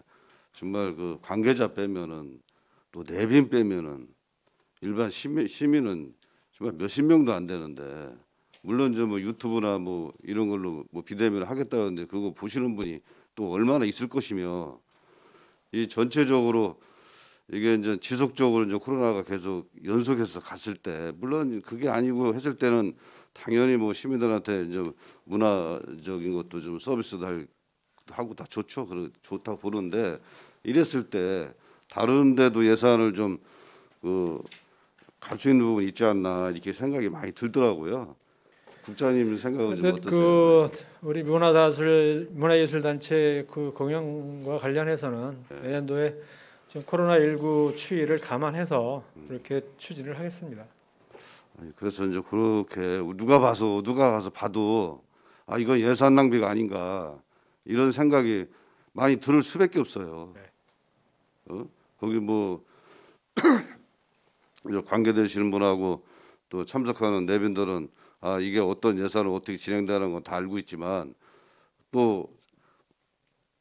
정말 그 관계자 빼면은 또 내빈 빼면은 일반 시민은 정말 몇십 명도 안 되는데 물론 이제 뭐 유튜브나 뭐 이런 걸로 뭐 비대면을 하겠다는데 그거 보시는 분이 또 얼마나 있을 것이며 이 전체적으로 이게 이제 지속적으로 이제 코로나가 계속 연속해서 갔을 때 물론 그게 아니고 했을 때는 당연히 뭐 시민들한테 이제 문화적인 것도 좀 서비스도 하고 다 좋죠. 좋다고 보는데 이랬을 때 다른 데도 예산을 좀 갖추 있는 부분이 있지 않나 이렇게 생각이 많이 들더라고요. 국장님 생각은 좀 어떠세요? 우리 문화예술단체 그 공연과 관련해서는 내년도에 지금 코로나19 추이를 감안해서 그렇게 추진을 하겠습니다. 아니, 그래서 이제 그렇게 누가 가서 봐도 아 이건 예산 낭비가 아닌가 이런 생각이 많이 들을 수밖에 없어요. 거기 뭐 관계되시는 분하고 또 참석하는 내빈들은 아 이게 어떤 예산을 어떻게 진행되는 건 다 알고 있지만 또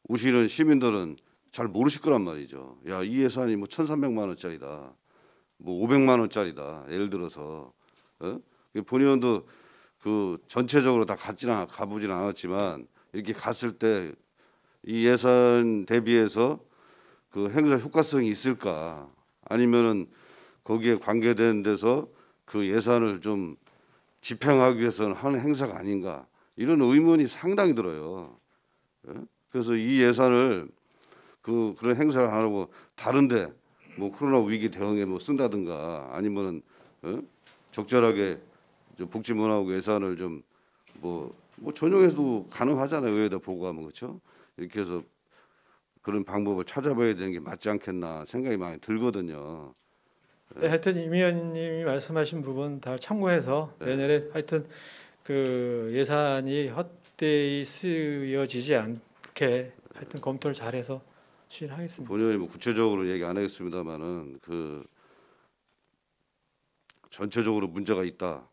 오시는 시민들은 잘 모르실 거란 말이죠. 야 이 예산이 뭐 1,300만 원짜리다, 뭐 500만 원짜리다. 예를 들어서 본의원도 그 전체적으로 다 가보지는 않았지만 이렇게 갔을 때 이 예산 대비해서 그 행사 효과성이 있을까? 아니면은 거기에 관계된 데서 그 예산을 좀 집행하기 위해서는 하는 행사가 아닌가? 이런 의문이 상당히 들어요. 예? 그래서 이 예산을 그런 행사를 안 하고 다른데 뭐 코로나 위기 대응에 뭐 쓴다든가 아니면은 적절하게 복지문화국 예산을 좀 뭐 전용해도 가능하잖아요. 의회에다 보고하면 그렇죠. 이렇게 해서 그런 방법을 찾아봐야 되는 게 맞지 않겠나 생각이 많이 들거든요. 네, 하여튼 임 의원님이 말씀하신 부분 다 참고해서 내년에 하여튼 그 예산이 헛되이 쓰여지지 않게 하여튼 검토를 잘해서 추진하겠습니다. 본연이 뭐 구체적으로 얘기 안 하겠습니다만은 그 전체적으로 문제가 있다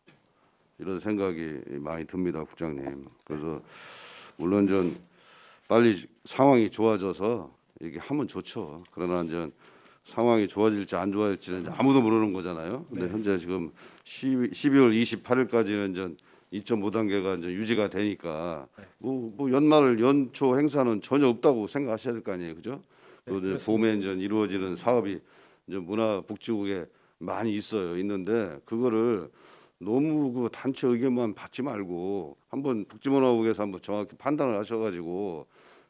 이런 생각이 많이 듭니다, 국장님. 그래서 물론 전 빨리 상황이 좋아져서 이게 하면 좋죠. 그러나 이제 상황이 좋아질지 안 좋아질지는 이제 아무도 모르는 거잖아요. 근데 현재 지금 12월 28일까지는 이제 2.5단계가 이제 유지가 되니까 뭐 연말 연초 행사는 전혀 없다고 생각하셔야 될 거 아니에요, 그죠? 그리고 이제 봄에 이제 이루어지는 사업이 이제 문화복지국에 많이 있는데 그거를 너무 그 단체 의견만 받지 말고 한번 복지문화국에서 한번 정확히 판단을 하셔가지고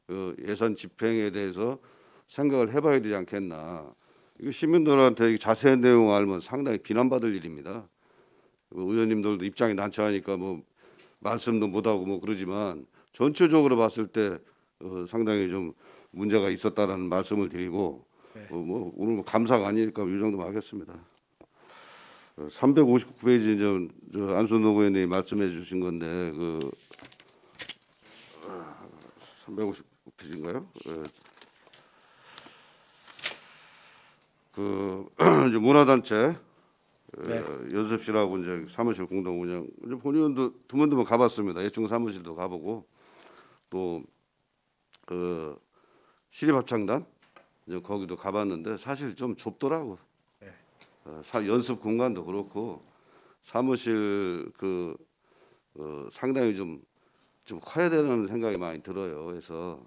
그 예산 집행에 대해서 생각을 해봐야 되지 않겠나. 이거 시민들한테 자세한 내용 알면 상당히 비난받을 일입니다. 의원님들도 입장이 난처하니까 뭐 말씀도 못하고 뭐 그러지만 전체적으로 봤을 때 상당히 좀 문제가 있었다라는 말씀을 드리고 뭐 오늘 뭐 감사가 아니니까 이 정도만 하겠습니다. 359페이지 저 안순옥 의원님이 말씀해 주신 건데 그 359페이지인가요? 그 이제 문화단체 연습실하고 이제 사무실 공동 운영 이제 본의원도 드문드문 가봤습니다. 예충 사무실도 가보고 또 그 시립합창단 이제 거기도 가봤는데 사실 좀 좁더라고. 연습 공간도 그렇고 사무실 상당히 좀 커야 되는 생각이 많이 들어요. 그래서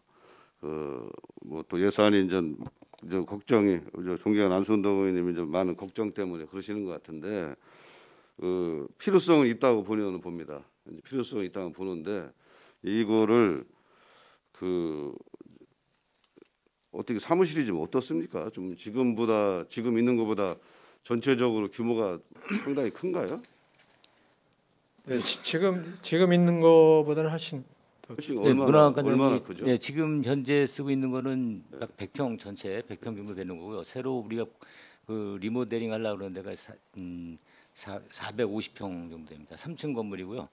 뭐 또 예산이 이제 걱정이 존경하는 안순덕 의원님이 좀 많은 걱정 때문에 그러시는 것 같은데 필요성은 있다고 본의원은 봅니다. 필요성이 있다고 보는데 이거를 어떻게 사무실이 좀 어떻습니까? 좀 지금 있는 것보다 전체적으로 규모가 상당히 큰가요? 네, 지금 있는 거보다는 훨씬 훨씬 네, 얼마나 문화관장이 크죠? 네, 지금 현재 쓰고 있는 거는 약 100평 전체 100평 정도 되는 거고요. 새로 우리가 그 리모델링 하려고 그러는 데가 450평 정도 됩니다. 3층 건물이고요.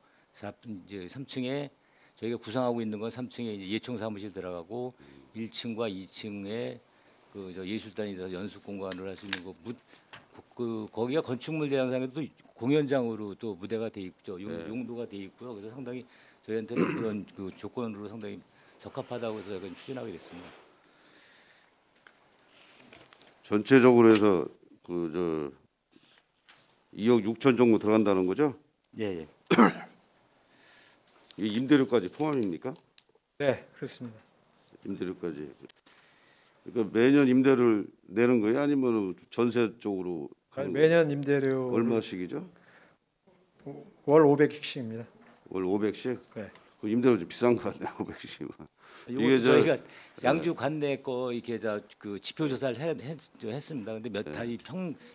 이제 3층에 저희가 구상하고 있는 건 3층에 이제 예총 사무실 들어가고 1층과 2층에 저 예술단에서 연습 공간을 할 수 있는 거기가 건축물 대항상에도 공연장으로 또 무대가 돼 있죠. 용도가 돼 있고요. 그래서 상당히 저희한테는 그런 그 조건으로 상당히 적합하다고 해서 약간 추진하게 됐습니다. 전체적으로 해서 2억 6천 정도 들어간다는 거죠? 예, 예. 이 임대료까지 포함입니까? 네, 그렇습니다. 임대료까지. 그러니까 매년 임대를 내는 거예요? 아니면 전세 쪽으로 가는 거예요? 매년 임대료 얼마씩이죠? 월 500씩입니다. 월 500씩? 네. 그 임대료 좀 비싼 거 같네요. 500씩이면. 이게 저희가 양주 관내 거 이렇게 그 지표 조사를 했습니다. 근데 몇 달이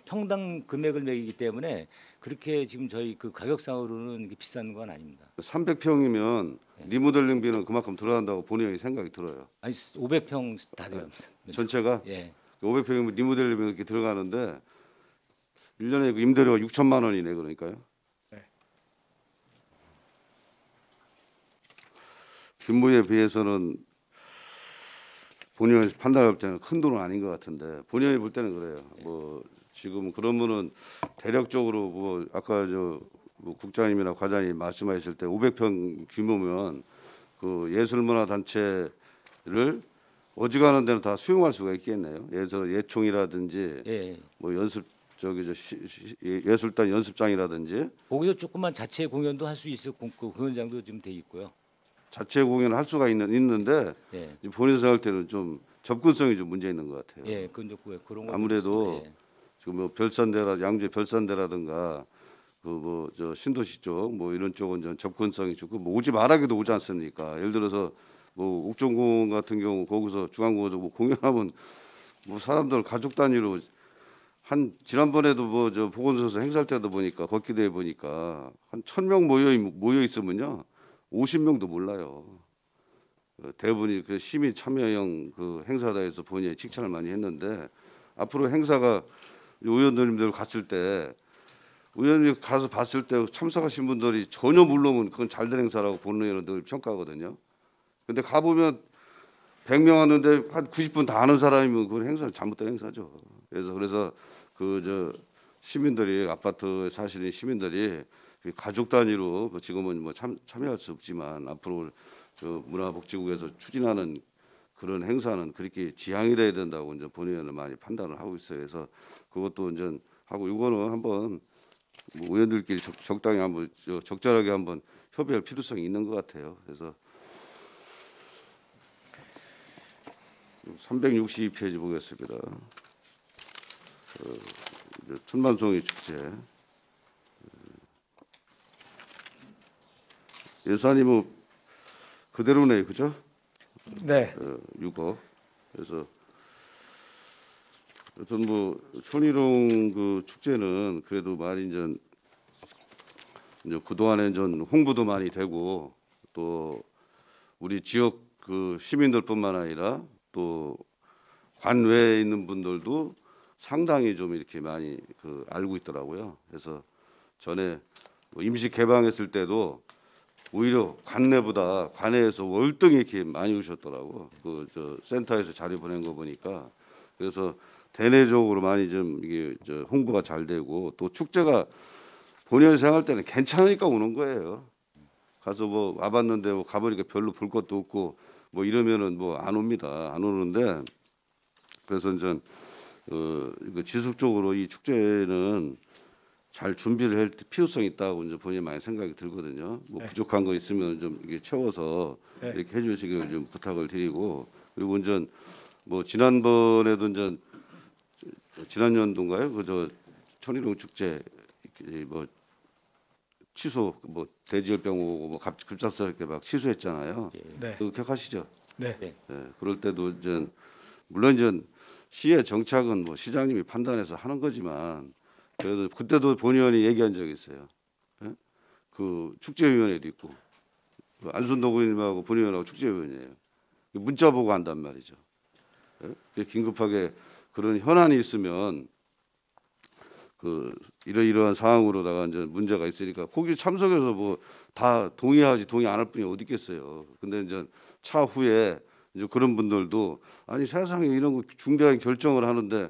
평당 금액을 매기기 때문에 그렇게 지금 저희 그 가격상으로는 이게 비싼 건 아닙니다. 300평이면 리모델링비는 그만큼 들어간다고 본인이 생각이 들어요. 아니 500평 다 들어갑니다. 전체가 예. 500평이면 리모델링비 이렇게 들어가는데 1년에 그 임대료가 6천만 원이네 그러니까요. 네. 규모에 비해서는 본인이 판단할 때는 큰 돈은 아닌 것 같은데 본인이 볼 때는 그래요. 뭐 지금 그러면은 대략적으로 뭐 아까 뭐 국장님이나 과장님 말씀하셨을 때 500평 규모면 그 예술문화단체를 어지간한 데는 다 수용할 수가 있겠네요. 예를 들어 예총이라든지 예. 뭐 연습 예술단 연습장이라든지 거기서 조그만 자체 공연도 할 수 있을 그 공연장도 좀 돼 있고요. 자체 공연을 할 수가 있는데 예. 이제 본인 생각할 때는 좀 접근성이 좀 문제 있는 것 같아요. 예, 그건 그런 거 아무래도 예. 지금 뭐 별산대라 양주 별산대라든가 그 뭐 저 신도시 쪽 뭐 이런 쪽은 좀 접근성이 좋고 뭐 오지 말하기도 오지 않습니까? 예를 들어서 뭐 옥정공원 같은 경우 거기서 중앙공원에서 뭐 공연하면 뭐 사람들 가족 단위로 한 지난번에도 뭐 저 보건소에서 행사할 때도 보니까 걷기대회 보니까 한 1,000명 모여 있으면요 50명도 몰라요. 대부분이 그 시민 참여형 그 행사다 해서 본인이 칭찬을 많이 했는데 앞으로 행사가 의원님들 갔을 때 의원님 가서 봤을 때 참석하신 분들이 전혀 모르면 그건 잘된 행사라고 보는 의원들 평가하거든요. 근데 가보면 100명 왔는데 한 90분 다 아는 사람이면 그건 행사는 잘못된 행사죠. 그래서 그 저 시민들이 아파트에 사시는 시민들이 가족 단위로 뭐 지금은 뭐 참여할 수 없지만 앞으로 저 문화복지국에서 추진하는 그런 행사는 그렇게 지향이 돼야 된다고 이제 본의원은 많이 판단을 하고 있어요. 그래서 그것도 이제 하고 이거는 한번 뭐 의원들끼리 적당히 한번 적절하게 한번 협의할 필요성이 있는 것 같아요. 그래서 362페이지 보겠습니다. 춘만송이 축제 예산이 뭐 그대로네요, 그죠? 네. 6억. 그래서 어떤 뭐 촌희룡 그 축제는 그래도 많이 이제 그동안에 좀 홍보도 많이 되고 또 우리 지역 그 시민들뿐만 아니라 또 관외에 있는 분들도 상당히 좀 이렇게 많이 그 알고 있더라고요. 그래서 전에 뭐 임시 개방했을 때도 오히려 관내보다 관내에서 월등히 이렇게 많이 오셨더라고. 그 저 센터에서 자료 보낸 거 보니까 그래서 대내적으로 많이 좀 이게 저 홍보가 잘 되고 또 축제가 본연 생활 때는 괜찮으니까 오는 거예요. 가서 뭐 와봤는데 뭐 가보니까 별로 볼 것도 없고 뭐 이러면은 뭐 안 옵니다. 안 오는데 그래서 이제 이거 지속적으로 이 축제는 잘 준비를 할 필요성이 있다고 이제 본인이 많이 생각이 들거든요. 뭐 네. 부족한 거 있으면 좀 이게 채워서 네. 이렇게 해주시길 좀 부탁을 드리고 그리고 이제 뭐 지난번에도 이제 지난 연도인가요? 그저 촌희룡 축제 뭐 취소 뭐 돼지열병 오고 뭐 급작스럽게 막 취소했잖아요. 네. 그거 기억하시죠? 네. 예, 그럴 때도 이제 물론 이제 시의 정착은 뭐 시장님이 판단해서 하는 거지만 그래도 그때도 본의원이 얘기한 적이 있어요. 예? 그 축제위원회도 있고 그 안순도 의원님하고 본의원하고 축제위원회예요. 문자 보고 한단 말이죠. 예? 긴급하게 그런 현안이 있으면 그 이러이러한 상황으로다가 이제 문제가 있으니까 거기 참석해서 뭐 다 동의하지 동의 안 할 분이 어디 있겠어요. 근데 이제 차후에 이제 그런 분들도 아니 세상에 이런 거 중대한 결정을 하는데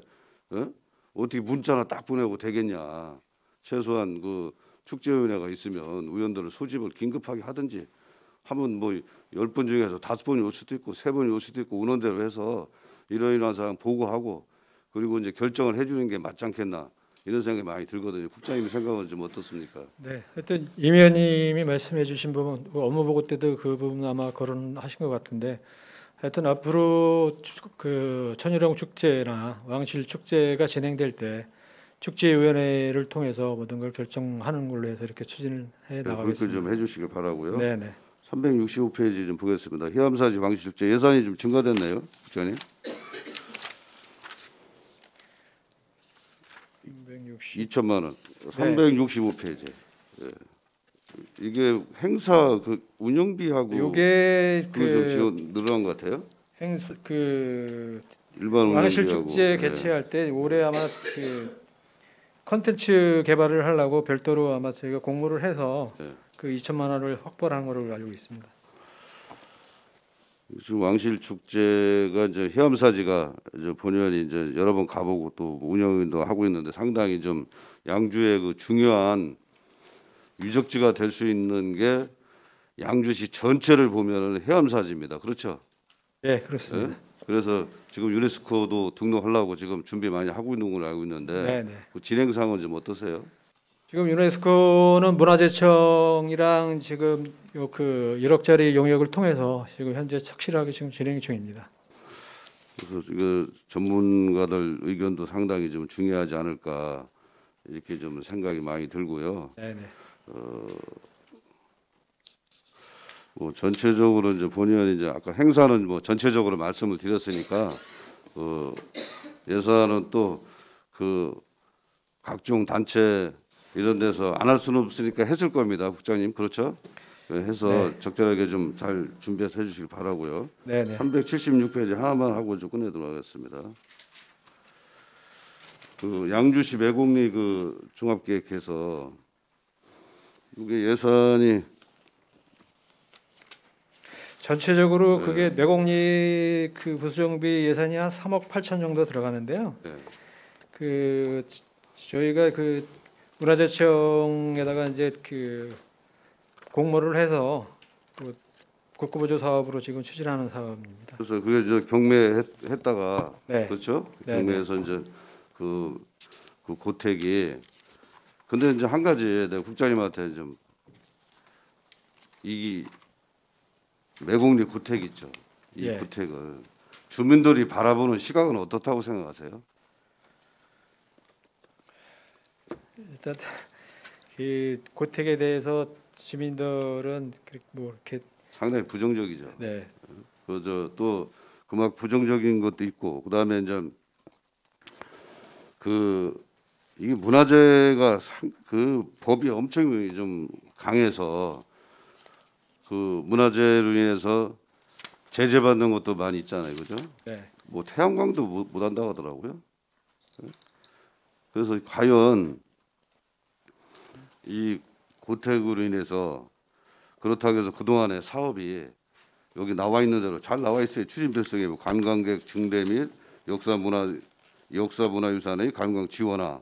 어떻게 문자나 딱 보내고 되겠냐. 최소한 그 축제위원회가 있으면 의원들을 소집을 긴급하게 하든지 하면 뭐 10번 중에서 5번이 올 수도 있고 3번이 올 수도 있고 오는 대로 해서 이러이러한 사항 보고하고 그리고 이제 결정을 해주는 게 맞지 않겠나 이런 생각이 많이 들거든요. 국장님 생각은 좀 어떻습니까? 네. 하여튼 임 의원님이 말씀해주신 부분 업무 보고 때도 그 부분 아마 거론하신 것 같은데 하여튼 앞으로 그 천일홍 축제나 왕실 축제가 진행될 때 축제위원회를 통해서 모든 걸 결정하는 걸로 해서 이렇게 추진을 해 그렇게 나가겠습니다. 좀 해주시길 바라고요. 네네. 365페이지 좀 보겠습니다. 희암사지 왕실축제 예산이 좀 증가됐네요, 국장님. 2천만 원. 365페이지. 예. 이게 행사 그 운영비하고 요게 그좀 그 지원 늘어난 것 같아요. 행사 그 일반 왕실 운영비하고. 축제 예. 개최할 때 올해 아마 그 컨텐츠 개발을 하려고 별도로 아마 저희가 공모를 해서 네. 그 2천만 원을 확보를 한 걸로 알고 있습니다. 지금 왕실 축제가 이제 해암사지가 이제 본연이 이제 여러 번 가보고 또 운영도 하고 있는데 상당히 좀 양주의 그 중요한 유적지가 될 수 있는 게 양주시 전체를 보면은 해암사지입니다. 그렇죠? 네, 그렇습니다. 예? 그래서 지금 유네스코도 등록하려고 지금 준비 많이 하고 있는 걸로 알고 있는데 네, 네. 그 진행 상황은 좀 어떠세요? 지금 유네스코는 문화재청이랑 지금 그 1억짜리 용역을 통해서 지금 현재 착실하게 지금 진행 중입니다. 그래서 그 전문가들 의견도 상당히 좀 중요하지 않을까 이렇게 좀 생각이 많이 들고요. 네네. 뭐 전체적으로 이제 본의원 이제 아까 행사는 뭐 전체적으로 말씀을 드렸으니까 예산은 또 그 각종 단체 이런 데서 안 할 수는 없으니까 했을 겁니다, 국장님. 그렇죠? 해서 네. 적절하게 좀 잘 준비해서 해주시길 바라고요. 네네. 376페이지 하나만 하고 좀 끝내도록 하겠습니다. 그 양주시 매곡리 그 종합계획해서 이게 예산이 전체적으로 그게 매곡리 그 부수정비 예산이 한 3억 8천 정도 들어가는데요. 네. 그 저희가 그 문화재청에다가 이제 그 공모를 해서 그 국고보조 사업으로 지금 추진하는 사업입니다. 그래서 그게 저 경매했다가 네. 그렇죠? 네, 경매에서 이제 그 고택이 근데 이제 한 가지 내가 국장님한테 좀 이 매곡리 고택 있죠. 이 예. 고택을 주민들이 바라보는 시각은 어떻다고 생각하세요? 일단 이 고택에 대해서 주민들은 뭐 이렇게 상당히 부정적이죠. 네. 그저 또 그만 부정적인 것도 있고 그다음에 이제 그 이게 문화재가 그 법이 엄청 좀 강해서 그 문화재로 인해서 제재받는 것도 많이 있잖아요, 그죠? 네. 뭐 태양광도 못 한다고 하더라고요. 그래서 과연 이 고택으로 인해서 그렇다고 해서 그동안의 사업이 여기 나와 있는 대로 잘 나와 있어요. 추진 필성에 뭐 관광객 증대 및 역사문화유산의 관광 지원화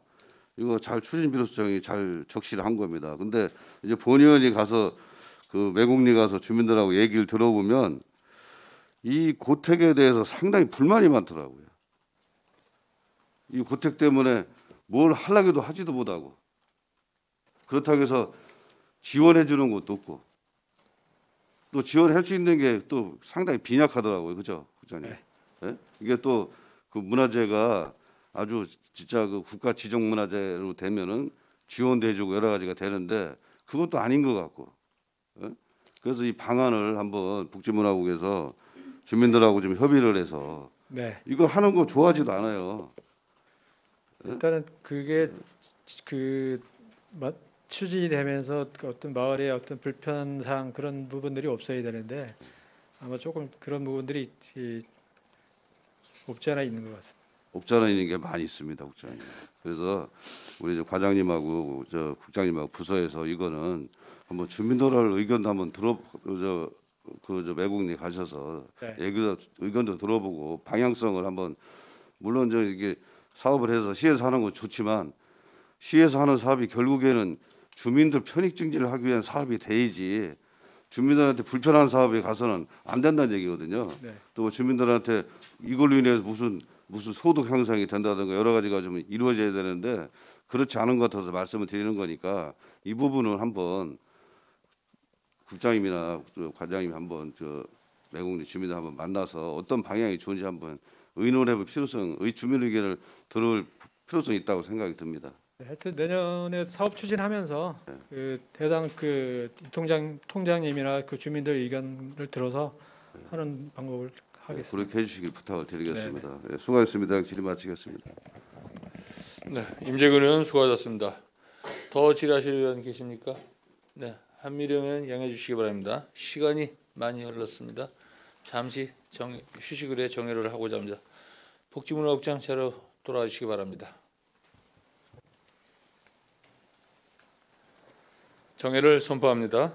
이거 잘 추진 필요성이 잘 적시를 한 겁니다. 근데 이제 본의원이 가서 그 매곡리 가서 주민들하고 얘기를 들어보면 이 고택에 대해서 상당히 불만이 많더라고요. 이 고택 때문에 뭘 하려고도 하지도 못하고 그렇다고 해서 지원해 주는 것도 없고 또 지원할 수 있는 게 또 상당히 빈약하더라고요, 그죠, 국장님? 네. 예? 이게 또 그 문화재가 아주 진짜 그 국가 지정 문화재로 되면은 지원도 해주고 여러 가지가 되는데 그것도 아닌 것 같고. 예? 그래서 이 방안을 한번 복지문화국에서 주민들하고 좀 협의를 해서 네. 이거 하는 거 좋아하지도 않아요. 일단은 그게 그 추진이 되면서 그 어떤 마을의 어떤 불편사항 그런 부분들이 없어야 되는데 아마 조금 그런 부분들이 없지 않아 있는 것 같습니다. 없잖아 있는 게 많이 있습니다, 국장님. 그래서 우리 저 과장님하고 저 국장님하고 부서에서 이거는 한번 주민들 의견도 한번 저 매국리 가셔서 네. 의견도 들어보고 방향성을 한번 물론 저 이게 사업을 해서 시에서 하는 건 좋지만 시에서 하는 사업이 결국에는 주민들 편익 증진을 하기 위한 사업이 돼야지 주민들한테 불편한 사업에 가서는 안 된다는 얘기거든요. 네. 또 주민들한테 이걸로 인해서 무슨 소득 향상이 된다든가 여러 가지가 좀 이루어져야 되는데 그렇지 않은 것 같아서 말씀을 드리는 거니까 이 부분은 한번 국장님이나 과장님이 한번 저 매곡리 주민들 한번 만나서 어떤 방향이 좋은지 한번 의논해볼 주민 의견을 들을 필요성이 있다고 생각이 듭니다. 네, 하여튼 내년에 사업 추진하면서 그 해당 그 통장님이나 그 주민들 의견을 들어서 하는 방법을 하겠습니다. 그렇게 해주시길 부탁을 드리겠습니다. 네, 수고하셨습니다. 질의 마치겠습니다. 네, 임재근 의원 수고하셨습니다. 더 질의하실 의원 계십니까? 네, 한미령 의원 양해해 주시기 바랍니다. 시간이 많이 흘렀습니다. 잠시 휴식을 해 정회를 하고자 합니다. 복지문화국장 자료 돌아와 주시기 바랍니다. 정회를 선포합니다.